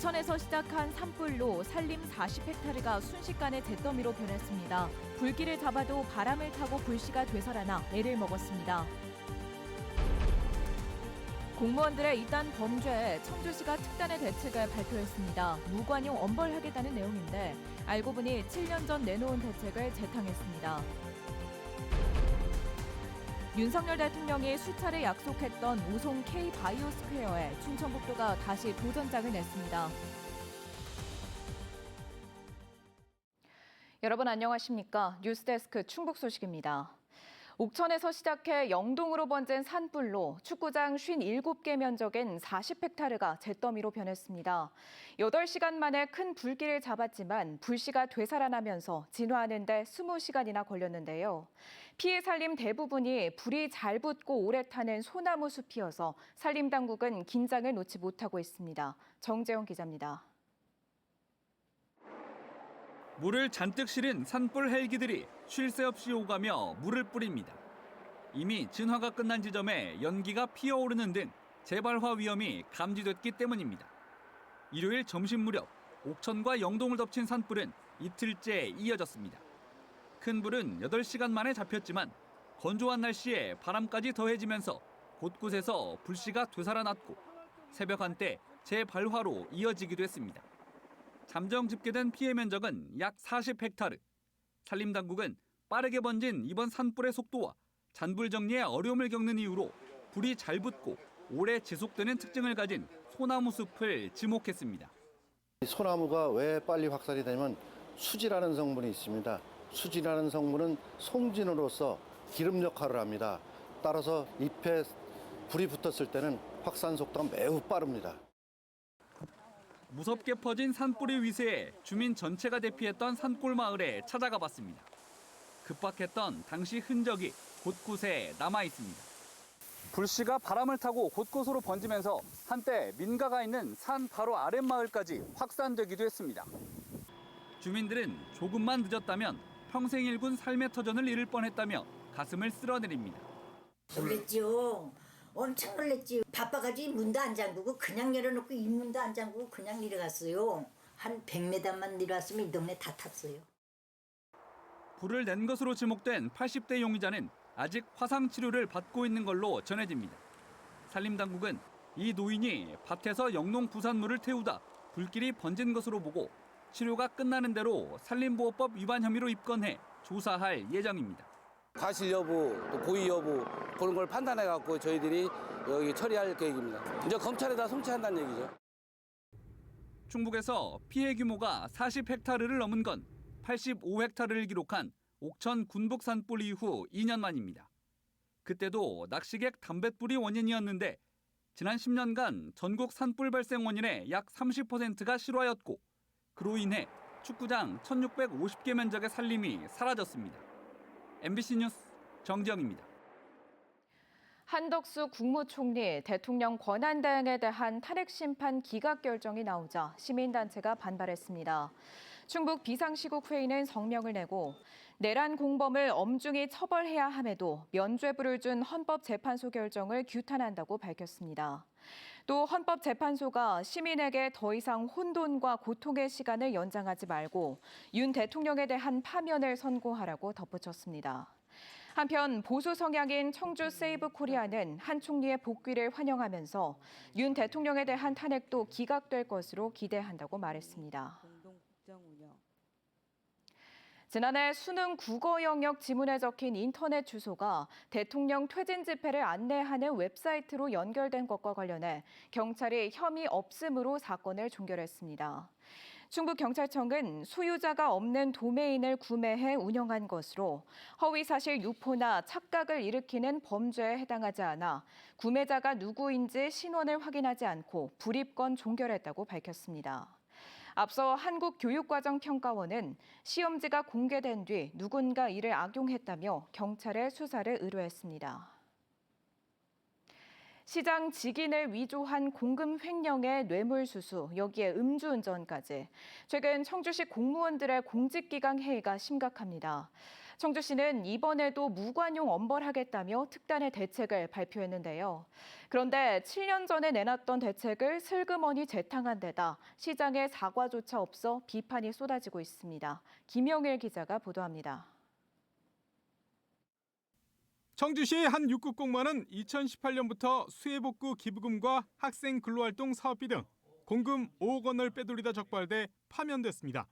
옥천에서 시작한 산불로 산림 40헥타르가 순식간에 잿더미로 변했습니다. 불길을 잡아도 바람을 타고 불씨가 되살아나 애를 먹었습니다. 공무원들의 이딴 범죄에 청주시가 특단의 대책을 발표했습니다. 무관용 엄벌하겠다는 내용인데 알고 보니 7년 전 내놓은 대책을 재탕했습니다. 윤석열 대통령이 수차례 약속했던 오송 K바이오스퀘어에 충청북도가 다시 도전장을 냈습니다. 여러분 안녕하십니까? 뉴스데스크 충북 소식입니다. 옥천에서 시작해 영동으로 번진 산불로 축구장 57개 면적인 40헥타르가 잿더미로 변했습니다. 8시간 만에 큰 불길을 잡았지만 불씨가 되살아나면서 진화하는 데 20시간이나 걸렸는데요. 피해 산림 대부분이 불이 잘 붙고 오래 타는 소나무 숲이어서 산림당국은 긴장을 놓지 못하고 있습니다. 정재영 기자입니다. 물을 잔뜩 실은 산불 헬기들이 쉴 새 없이 오가며 물을 뿌립니다. 이미 진화가 끝난 지점에 연기가 피어오르는 등 재발화 위험이 감지됐기 때문입니다. 일요일 점심 무렵 옥천과 영동을 덮친 산불은 이틀째 이어졌습니다. 큰 불은 8시간 만에 잡혔지만 건조한 날씨에 바람까지 더해지면서 곳곳에서 불씨가 되살아났고 새벽 한때 재발화로 이어지기도 했습니다. 잠정 집계된 피해 면적은 약 40헥타르. 산림당국은 빠르게 번진 이번 산불의 속도와 잔불 정리에 어려움을 겪는 이유로 불이 잘 붙고 오래 지속되는 특징을 가진 소나무 숲을 지목했습니다. 소나무가 왜 빨리 확산이 되냐면 수지라는 성분이 있습니다. 수지라는 성분은 송진으로서 기름 역할을 합니다. 따라서 잎에 불이 붙었을 때는 확산 속도가 매우 빠릅니다. 무섭게 퍼진 산불의 위세에 주민 전체가 대피했던 산골 마을에 찾아가 봤습니다. 급박했던 당시 흔적이 곳곳에 남아 있습니다. 불씨가 바람을 타고 곳곳으로 번지면서 한때 민가가 있는 산 바로 아랫마을까지 확산되기도 했습니다. 주민들은 조금만 늦었다면 평생 일군 삶의 터전을 잃을 뻔했다며 가슴을 쓸어내립니다. 놀랬죠. 엄청 놀랬지. 바빠가지고 문도 안 잠그고 그냥 열어놓고 입문도 안 잠그고 그냥 내려갔어요. 한 100m만 내려왔으면 이 동네 다 탔어요. 불을 낸 것으로 지목된 80대 용의자는 아직 화상 치료를 받고 있는 걸로 전해집니다. 산림당국은 이 노인이 밭에서 영농 부산물을 태우다 불길이 번진 것으로 보고 치료가 끝나는 대로 산림보호법 위반 혐의로 입건해 조사할 예정입니다. 과실 여부, 또 고의 여부 그런 걸 판단해갖고 저희들이 여기 처리할 계획입니다. 이제 검찰에다 송치한다는 얘기죠. 충북에서 피해 규모가 40헥타르를 넘은 건 85헥타르를 기록한 옥천 군북 산불 이후 2년 만입니다. 그때도 낚시객 담뱃불이 원인이었는데 지난 10년간 전국 산불 발생 원인의 약 30%가 실화였고 그로 인해 축구장 1650개 면적의 산림이 사라졌습니다. MBC 뉴스 정지영입니다. 한덕수 국무총리 대통령 권한대행에 대한 탄핵 심판 기각 결정이 나오자 시민단체가 반발했습니다. 충북 비상시국회의는 성명을 내고 내란 공범을 엄중히 처벌해야 함에도 면죄부를 준 헌법재판소 결정을 규탄한다고 밝혔습니다. 또 헌법재판소가 시민에게 더 이상 혼돈과 고통의 시간을 연장하지 말고 윤 대통령에 대한 파면을 선고하라고 덧붙였습니다. 한편 보수 성향인 청주 세이브코리아는 한 총리의 복귀를 환영하면서 윤 대통령에 대한 탄핵도 기각될 것으로 기대한다고 말했습니다. 지난해 수능 국어 영역 지문에 적힌 인터넷 주소가 대통령 퇴진 집회를 안내하는 웹사이트로 연결된 것과 관련해 경찰이 혐의 없음으로 사건을 종결했습니다. 충북경찰청은 소유자가 없는 도메인을 구매해 운영한 것으로 허위사실 유포나 착각을 일으키는 범죄에 해당하지 않아 구매자가 누구인지 신원을 확인하지 않고 불입건 종결했다고 밝혔습니다. 앞서 한국교육과정평가원은 시험지가 공개된 뒤 누군가 이를 악용했다며 경찰에 수사를 의뢰했습니다. 시장 직인을 위조한 공금 횡령의 뇌물수수, 여기에 음주운전까지. 최근 청주시 공무원들의 공직기강 해이가 심각합니다. 청주시는 이번에도 무관용 엄벌하겠다며 특단의 대책을 발표했는데요. 그런데 7년 전에 내놨던 대책을 슬그머니 재탕한 데다 시장에 사과조차 없어 비판이 쏟아지고 있습니다. 김영일 기자가 보도합니다. 청주시의 한 6급 공무원은 2018년부터 수해복구 기부금과 학생 근로활동 사업비 등 공금 5억 원을 빼돌리다 적발돼 파면됐습니다.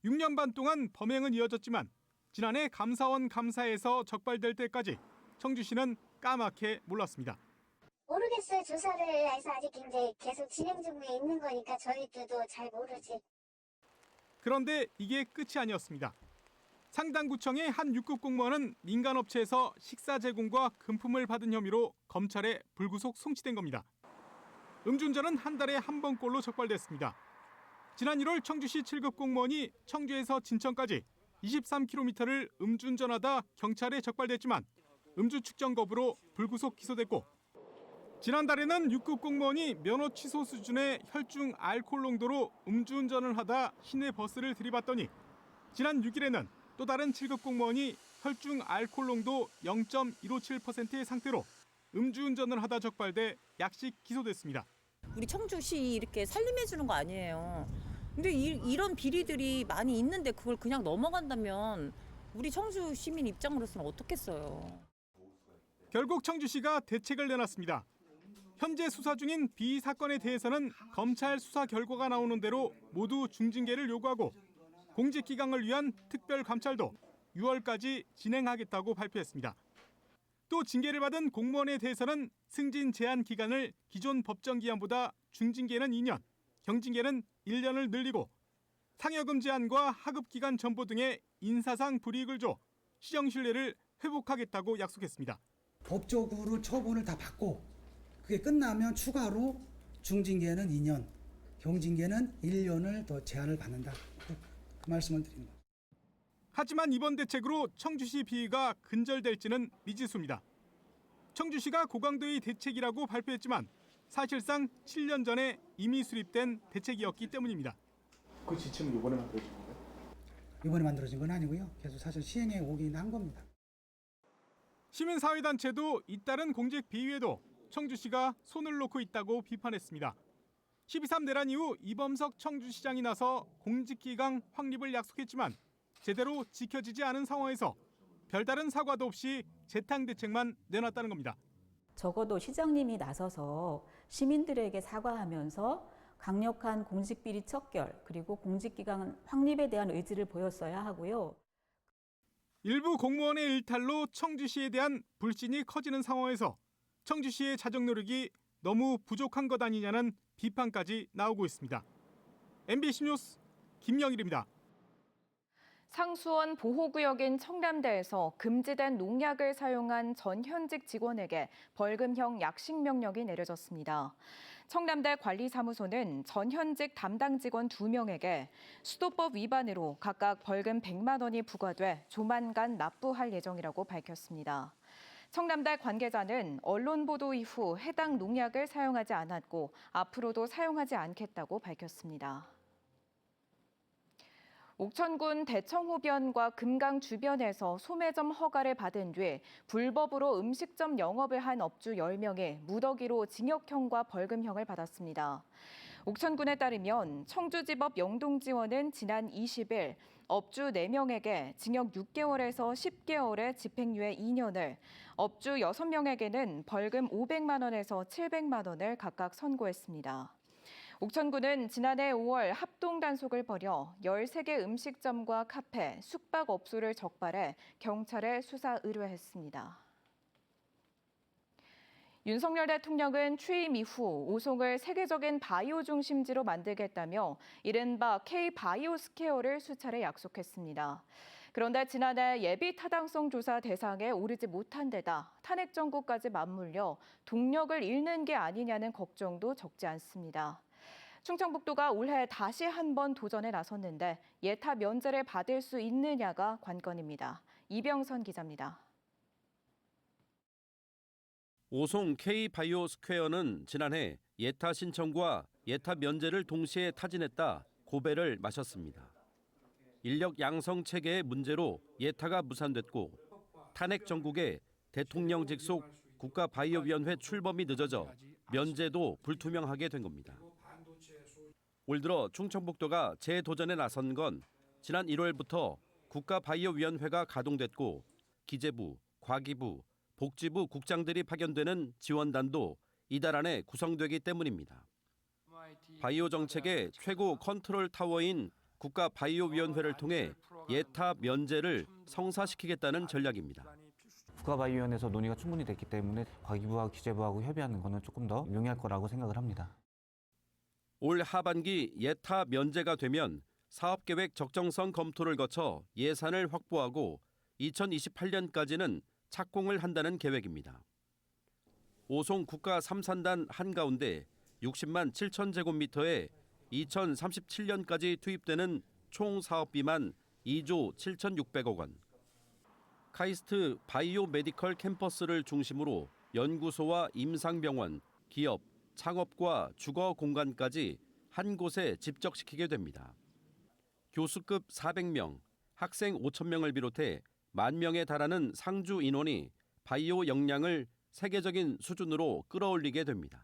6년 반 동안 범행은 이어졌지만 지난해 감사원 감사에서 적발될 때까지 청주시는 까맣게 몰랐습니다. 모르겠어요. 조사를 해서 아직 이제 계속 진행 중에 있는 거니까 저희들도 잘 모르지. 그런데 이게 끝이 아니었습니다. 상당구청의 한 6급 공무원은 민간업체에서 식사 제공과 금품을 받은 혐의로 검찰에 불구속 송치된 겁니다. 음주운전은 한 달에 한 번꼴로 적발됐습니다. 지난 1월 청주시 7급 공무원이 청주에서 진천까지 23km를 음주운전하다 경찰에 적발됐지만 음주 측정 거부로 불구속 기소됐고, 지난달에는 6급 공무원이 면허 취소 수준의 혈중 알코올 농도로 음주운전을 하다 시내 버스를 들이받더니 지난 6일에는 또 다른 7급 공무원이 혈중 알코올 농도 0.157%의 상태로 음주운전을 하다 적발돼 약식 기소됐습니다. 우리 청주시 이렇게 살림해 주는 거 아니에요. 근데 이런 비리들이 많이 있는데 그걸 그냥 넘어간다면 우리 청주 시민 입장으로서는 어떻겠어요. 결국 청주시가 대책을 내놨습니다. 현재 수사 중인 비 사건에 대해서는 검찰 수사 결과가 나오는 대로 모두 중징계를 요구하고 공직기강을 위한 특별감찰도 6월까지 진행하겠다고 발표했습니다. 또 징계를 받은 공무원에 대해서는 승진 제한 기간을 기존 법정 기한보다 중징계는 2년, 경징계는 1년을 늘리고 상여금 제한과 하급 기간 전보 등의 인사상 불이익을 줘 시정 신뢰를 회복하겠다고 약속했습니다. 법적으로 처분을 다 받고 그게 끝나면 추가로 중징계는 2년, 경징계는 1년을 더 제한을 받는다. 그 말씀을 드립니다. 하지만 이번 대책으로 청주시 비위가 근절될지는 미지수입니다. 청주시가 고강도의 대책이라고 발표했지만 사실상 7년 전에 이미 수립된 대책이었기 때문입니다. 그 지침은 이번에 만들어진 건가요? 이번에 만들어진 건 아니고요. 계속 사실 시행해 오긴 한 겁니다. 시민사회단체도 잇따른 공직 비위에도 청주시가 손을 놓고 있다고 비판했습니다. 12.3 내란 이후 이범석 청주시장이 나서 공직기강 확립을 약속했지만 제대로 지켜지지 않은 상황에서 별다른 사과도 없이 재탕 대책만 내놨다는 겁니다. 적어도 시장님이 나서서 시민들에게 사과하면서 강력한 공직비리 척결 그리고 공직기강 확립에 대한 의지를 보였어야 하고요. 일부 공무원의 일탈로 청주시에 대한 불신이 커지는 상황에서 청주시의 자정 노력이 너무 부족한 것 아니냐는 비판까지 나오고 있습니다. MBC 뉴스 김영일입니다. 상수원 보호구역인 청담대에서 금지된 농약을 사용한 전 현직 직원에게 벌금형 약식 명령이 내려졌습니다. 청담대 관리사무소는 전 현직 담당 직원 2명에게 수도법 위반으로 각각 벌금 100만 원이 부과돼 조만간 납부할 예정이라고 밝혔습니다. 청담대 관계자는 언론 보도 이후 해당 농약을 사용하지 않았고 앞으로도 사용하지 않겠다고 밝혔습니다. 옥천군 대청호변과 금강 주변에서 소매점 허가를 받은 뒤 불법으로 음식점 영업을 한 업주 10명이 무더기로 징역형과 벌금형을 받았습니다. 옥천군에 따르면 청주지법 영동지원은 지난 20일 업주 4명에게 징역 6개월에서 10개월의 집행유예 2년을, 업주 6명에게는 벌금 500만 원에서 700만 원을 각각 선고했습니다. 옥천군은 지난해 5월 합동 단속을 벌여 13개 음식점과 카페, 숙박업소를 적발해 경찰에 수사 의뢰했습니다. 윤석열 대통령은 취임 이후 오송을 세계적인 바이오 중심지로 만들겠다며 이른바 K-바이오스퀘어를 수차례 약속했습니다. 그런데 지난해 예비 타당성 조사 대상에 오르지 못한 데다 탄핵 정국까지 맞물려 동력을 잃는 게 아니냐는 걱정도 적지 않습니다. 충청북도가 올해 다시 한번 도전에 나섰는데 예타 면제를 받을 수 있느냐가 관건입니다. 이병선 기자입니다. 오송 K바이오 스퀘어는 지난해 예타 신청과 예타 면제를 동시에 타진했다 고배를 마셨습니다. 인력 양성 체계의 문제로 예타가 무산됐고 탄핵 정국에 대통령 직속 국가바이오위원회 출범이 늦어져 면제도 불투명하게 된 겁니다. 올 들어 충청북도가 재도전에 나선 건 지난 1월부터 국가바이오위원회가 가동됐고 기재부, 과기부, 복지부 국장들이 파견되는 지원단도 이달 안에 구성되기 때문입니다. 바이오 정책의 최고 컨트롤 타워인 국가바이오위원회를 통해 예타 면제를 성사시키겠다는 전략입니다. 국가바이오위원회에서 논의가 충분히 됐기 때문에 과기부와 기재부하고 협의하는 것은 조금 더 용이할 거라고 생각을 합니다. 올 하반기 예타 면제가 되면 사업계획 적정성 검토를 거쳐 예산을 확보하고 2028년까지는 착공을 한다는 계획입니다. 오송 국가 3산단 한가운데 60만 7천 제곱미터에 2037년까지 투입되는 총 사업비만 2조 7,600억 원. 카이스트 바이오 메디컬 캠퍼스를 중심으로 연구소와 임상병원, 기업, 창업과 주거 공간까지 한 곳에 집적시키게 됩니다. 교수급 400명, 학생 5,000명을 비롯해 10,000명에 달하는 상주 인원이 바이오 역량을 세계적인 수준으로 끌어올리게 됩니다.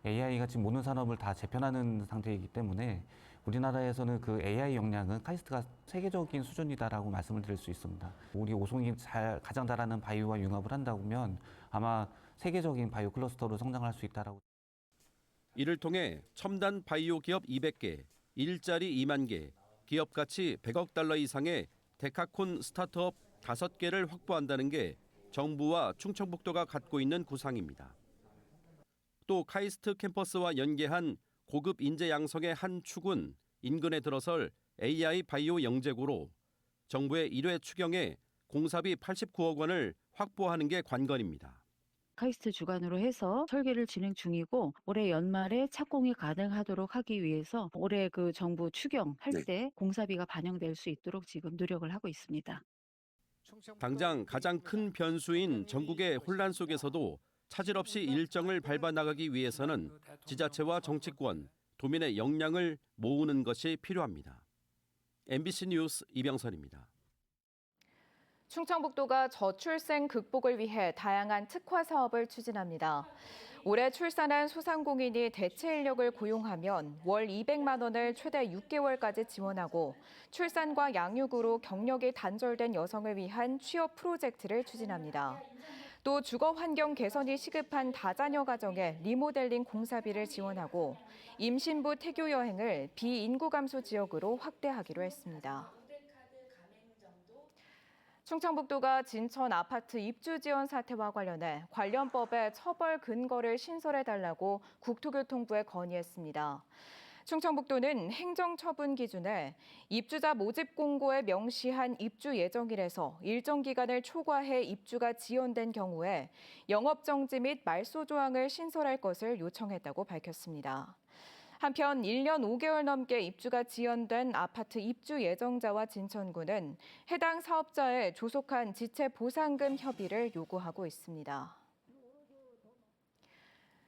AI가 지금 모든 산업을 다 재편하는 상태이기 때문에 우리나라에서는 그 AI 역량은 카이스트가 세계적인 수준이다라고 말씀을 드릴 수 있습니다. 우리 오송이 가장 잘하는 바이오와 융합을 한다면 아마 세계적인 바이오 클러스터로 성장할 수 있다라고. 이를 통해 첨단 바이오 기업 200개, 일자리 2만 개, 기업 가치 100억 달러 이상의 데카콘 스타트업 5개를 확보한다는 게 정부와 충청북도가 갖고 있는 구상입니다. 또 카이스트 캠퍼스와 연계한 고급 인재 양성의 한 축은 인근에 들어설 AI 바이오 영재고로 정부의 1회 추경에 공사비 89억 원을 확보하는 게 관건입니다. 카이스트 주관으로 해서 설계를 진행 중이고 올해 연말에 착공이 가능하도록 하기 위해서 올해 그 정부 추경할 때 공사비가 반영될 수 있도록 지금 노력을 하고 있습니다. 당장 가장 큰 변수인 전국의 혼란 속에서도 차질 없이 일정을 밟아 나가기 위해서는 지자체와 정치권, 도민의 역량을 모으는 것이 필요합니다. MBC 뉴스 이병선입니다. 충청북도가 저출생 극복을 위해 다양한 특화 사업을 추진합니다. 올해 출산한 소상공인이 대체 인력을 고용하면 월 200만 원을 최대 6개월까지 지원하고 출산과 양육으로 경력이 단절된 여성을 위한 취업 프로젝트를 추진합니다. 또 주거 환경 개선이 시급한 다자녀 가정에 리모델링 공사비를 지원하고 임신부 태교 여행을 비인구 감소 지역으로 확대하기로 했습니다. 충청북도가 진천 아파트 입주 지원 사태와 관련해 관련법에 처벌 근거를 신설해달라고 국토교통부에 건의했습니다. 충청북도는 행정처분 기준에 입주자 모집 공고에 명시한 입주 예정일에서 일정 기간을 초과해 입주가 지연된 경우에 영업정지 및 말소 조항을 신설할 것을 요청했다고 밝혔습니다. 한편 1년 5개월 넘게 입주가 지연된 아파트 입주 예정자와 진천구는 해당 사업자의 조속한 지체 보상금 협의를 요구하고 있습니다.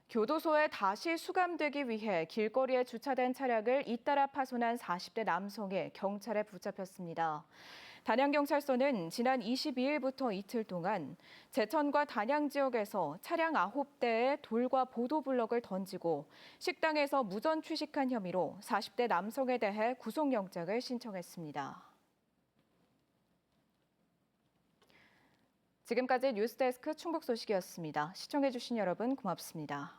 교도소에 다시 수감되기 위해 길거리에 주차된 차량을 잇따라 파손한 40대 남성이 경찰에 붙잡혔습니다. 단양경찰서는 지난 22일부터 이틀 동안 제천과 단양 지역에서 차량 9대에 돌과 보도블럭을 던지고 식당에서 무전 취식한 혐의로 40대 남성에 대해 구속영장을 신청했습니다. 지금까지 뉴스데스크 충북 소식이었습니다. 시청해주신 여러분 고맙습니다.